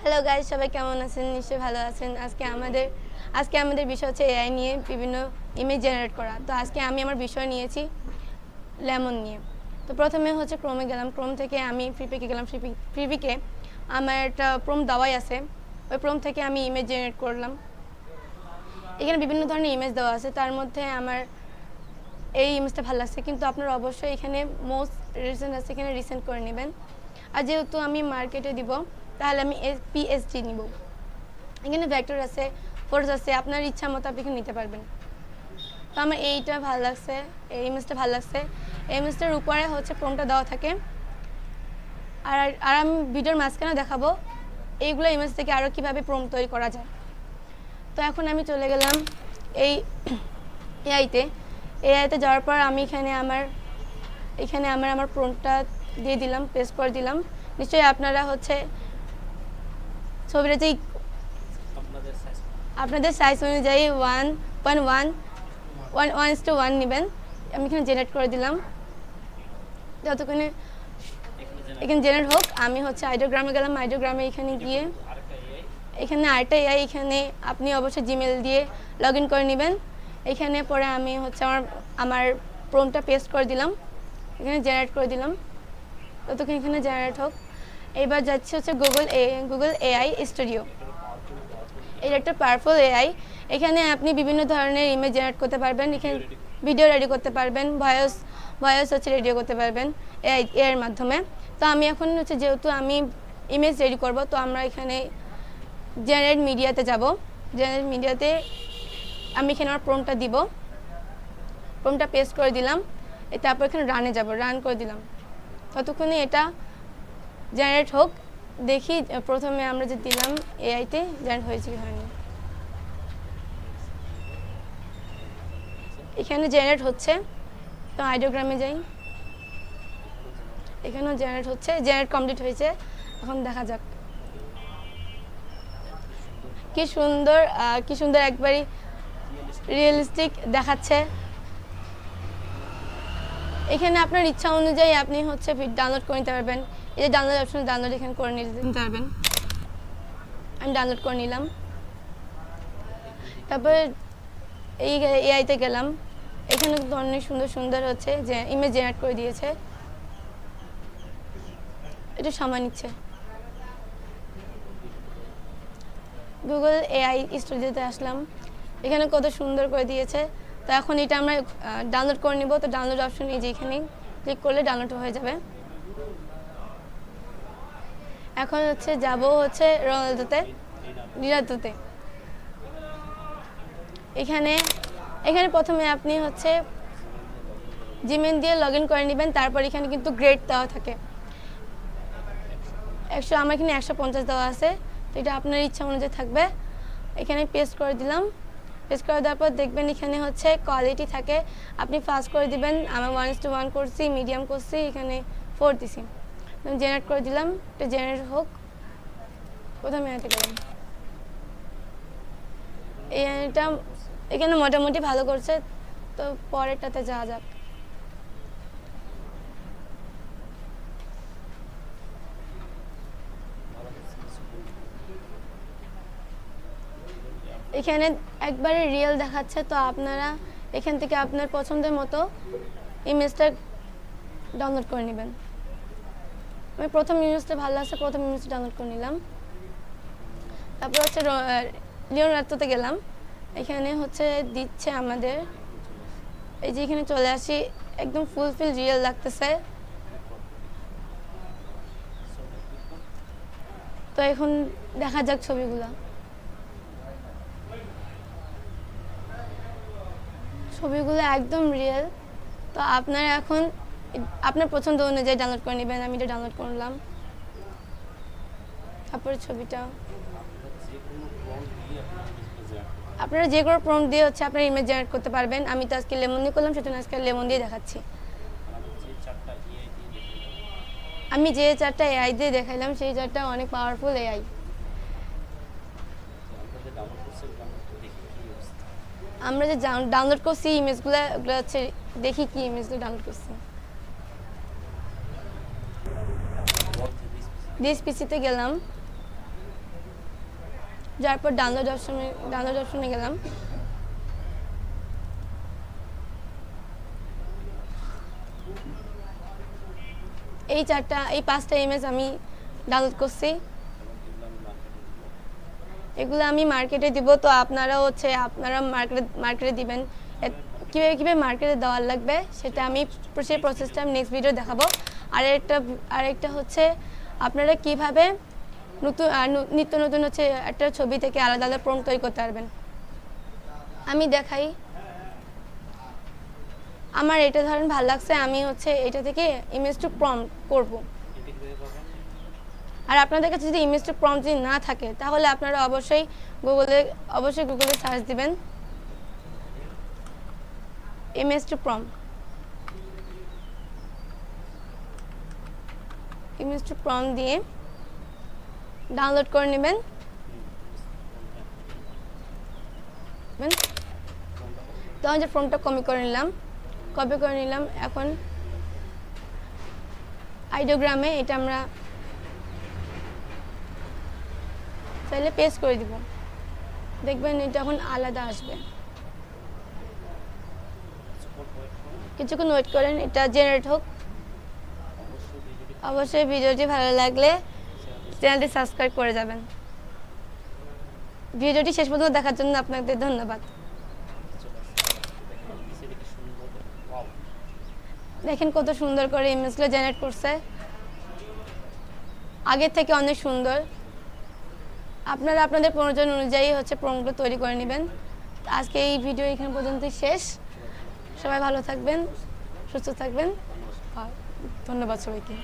Hello guys, সবাই কেমন আছেন? নিশ্চয়ই ভালো আছেন। আজকে আমাদের বিষয় হচ্ছে এআই নিয়ে বিভিন্ন ইমেজ জেনারেট করা। তো আজকে আমি আমার বিষয় নিয়েছি লেমন নিয়ে। তো প্রথমে হচ্ছে ক্রোমে গেলাম, ক্রোম থেকে আমি ফ্রিপিকে গেলাম। ফ্রিপিকে আমার একটা প্রম্পট দেওয়াই আছে, ওই প্রম্পট থেকে আমি ইমেজ জেনারেট করলাম। এখানে বিভিন্ন ধরনের ইমেজ দেওয়া আছে, তার মধ্যে আমার এই ইমেজটা ভালো লাগছে, কিন্তু আপনারা অবশ্যই এখানে মোস্ট রিসেন্ট আছে, এখানে রিসেন্ট করে নেবেন। আর যেহেতু আমি মার্কেটে দিব, তাহলে আমি পিএসডি নিব। এখানে ভেক্টর আছে, ফটোস আছে, আপনার ইচ্ছা মতো আপনি এখানে নিতে পারবেন। তো আমার এইটা ভালো লাগছে, এই ইমেজটা ভালো লাগছে। এই ইমেজটার উপরে হচ্ছে প্রম্পটটা দেওয়া থাকে। আর আমি ভিডিওর মাঝখানে দেখাবো এইগুলো ইমেজ থেকে আরও কীভাবে প্রম্পট তৈরি করা যায়। তো এখন আমি চলে গেলাম এই এআইতে যাওয়ার পর আমি এখানে আমার প্রম্পটটা দিয়ে দিলাম, পেস্ট করে দিলাম। নিশ্চয়ই আপনারা হচ্ছে ছবিটা যে আপনাদের সাইজ অনুযায়ী 1:1 নেবেন। আমি এখানে জেনারেট করে দিলাম। যতক্ষণে এখানে জেনারেট হোক, আমি হচ্ছে আইডিওগ্রামে গেলাম। আইডিওগ্রামে এখানে গিয়ে এখানে আরেকটা এআই, এখানে আপনি অবশ্যই জিমেল দিয়ে লগ ইন করে নেবেন। এখানে পরে আমি হচ্ছে আমার প্রম্পটটা পেস্ট করে দিলাম, এখানে জেনারেট করে দিলাম। ততক্ষণ এখানে জেনারেট হোক। এবার যাচ্ছে হচ্ছে গুগল এআই স্টুডিও। এটা একটা পাওয়ারফুল এআই। এখানে আপনি বিভিন্ন ধরনের ইমেজ জেনারেট করতে পারবেন, এখানে ভিডিও রেডি করতে পারবেন, ভয়েস হচ্ছে রেডি করতে পারবেন এর মাধ্যমে। তো আমি এখন হচ্ছে যেহেতু আমি ইমেজ রেডি করব, তো আমরা এখানে জেনারেট মিডিয়াতে যাব। জেনারেট মিডিয়াতে আমি এখানে আমার প্রম্পটটা দিব, প্রম্পটটা পেস্ট করে দিলাম। তারপর এখানে রানে যাব, রান করে দিলাম। ততক্ষণে এটা জেনারেট হোক। দেখি প্রথমে আমরা যে দিলাম এআইতে জেনারেট হয়েছে কি হয়নি। এখানে জেনারেট হচ্ছে, তো আইডিওগ্রামে যাই। এখানেও জেনারেট হচ্ছে, জেনারেট কমপ্লিট হয়েছে। এখন দেখা যাক কি সুন্দর একবারই রিয়েলিস্টিক দেখাচ্ছে। এখানে আপনার ইচ্ছা অনুযায়ী আপনি হচ্ছে ডাউনলোড করে নিতে পারবেন। এই যে ডাউনলোড অপশন, ডাউনলোড এখানে করে নিতে পারবেন। আমি ডাউনলোড করে নিলাম। তারপরে এই এআইতে গেলাম। এখানে অনেক সুন্দর হচ্ছে যে ইমেজ জেনারেট করে দিয়েছে। এটা সময় নিচ্ছে। গুগল এআই স্টুডিওতে আসলাম, এখানে কত সুন্দর করে দিয়েছে। তো এখন এটা আমরা ডাউনলোড করে নিব। তো ডাউনলোড অপশন এই যে এখানে ক্লিক করলে ডাউনলোড হয়ে যাবে। এখন হচ্ছে যাব হচ্ছে জিরাটোতে। এখানে প্রথমে আপনি হচ্ছে জিমেল দিয়ে লগ ইন করে নেবেন। তারপর এখানে কিন্তু গ্রেড দেওয়া থাকে 100, আমার এখানে 150 দেওয়া আছে। তো এটা আপনার ইচ্ছা অনুযায়ী থাকবে। এখানে পেস্ট করে দিলাম। পেস্ট করে দেওয়ার পর দেখবেন এখানে হচ্ছে কোয়ালিটি থাকে, আপনি ফাস্ট করে দিবেন। আমি 1:1 করছি, মিডিয়াম করছি, এখানে 4 দিছি। জেনারেট করে দিলাম। এটা জেনারেট হোক। প্রথমে এটা গেলাম, এটা এখানে মোটামুটি ভালো করছে। তো পরেরটাতে যাওয়া যাক। এখানে একবারে রিয়েল দেখাচ্ছে। তো আপনারা এখান থেকে আপনার পছন্দের মতো ইমেজটা ডাউনলোড করে নেবেন। আমি প্রথম ইমেজটা ভালো লাগছে, প্রথম ইমেজটা ডাউনলোড করে নিলাম। তারপর হচ্ছে লিওনার্দোতে গেলাম। এখানে হচ্ছে দিচ্ছে আমাদের, এই যে এখানে চলে আসি, একদম ফুলফিল রিয়েল লাগতেছে। তো এখন দেখা যাক ছবিগুলো একদম রিয়েল। তো আপনারা এখন আপনার পছন্দ অনুযায়ী ডাউনলোড করে নেবেন। আমি এটা ডাউনলোড করলাম। তারপরে ছবিটা আপনারা যে কোনো প্রম্পট দিয়ে হচ্ছে আপনার ইমেজ জেনারেট করতে পারবেন। আমি তো আজকে লেমন দিয়ে করলাম, সেজন্য আজকে লেমন দিয়ে দেখাচ্ছি। আমি যে 4টা এআই দিয়ে দেখাইলাম, সেই 4টা অনেক পাওয়ারফুল এআই। আমরা যে ডাউনলোড করছি ইমেজগুলো, ওগুলো হচ্ছে দেখি কি ইমেজগুলো ডাউনলোড করছি। দিস পিসিতে গেলাম। যাওয়ার পর ডাউনলোড অপশনে গেলাম। এই 5টা ইমেজ আমি ডাউনলোড করছি, এগুলো আমি মার্কেটে দিব। তো আপনারা মার্কেটে দিবেন। কীভাবে মার্কেটে দেওয়ার লাগবে সেটা আমি সেই প্রসেসটা আমি নেক্সট ভিডিও দেখাবো। আরেকটা হচ্ছে আপনারা কীভাবে নিত্য নতুন হচ্ছে একটা ছবি থেকে আলাদা আলাদা প্রম্পট তৈরি করতে পারবেন। আমি দেখাই, আমার এটা ধরেন ভালো লাগছে, আমি হচ্ছে এটা থেকে ইমেজ টু প্রম্পট করব। আর আপনাদের কাছে যদি ইমেজ টু প্রম্পট যদি না থাকে তাহলে আপনারা অবশ্যই গুগলে সার্চ দিবেন image to prompt. Image to prompt দিয়ে ডাউনলোড করে নেবেন। তখন যে ফর্মটা কপি করে নিলাম। এখন আইডিওগ্রামে এটা আমরা চাইলে পেস্ট করে দিব, দেখবেন এটা এখন আলাদা আসবে। কিছুক্ষণ ওয়েট করেন, এটা জেনারেট হোক। অবশ্যই ভিডিওটি ভালো লাগলে চ্যানেলটি সাবস্ক্রাইব করে যাবেন। ভিডিওটি শেষ পর্যন্ত দেখার জন্য আপনাদের ধন্যবাদ। দেখেন কত সুন্দর করে ইমেজগুলো জেনারেট করছে, আগের থেকে অনেক সুন্দর। আপনারা আপনাদের প্রয়োজন অনুযায়ী হচ্ছে প্রম্পটগুলো তৈরি করে নেবেন। আজকে এই ভিডিও এখানে পর্যন্তই শেষ। সবাই ভালো থাকবেন, সুস্থ থাকবেন। ধন্যবাদ সবাইকে।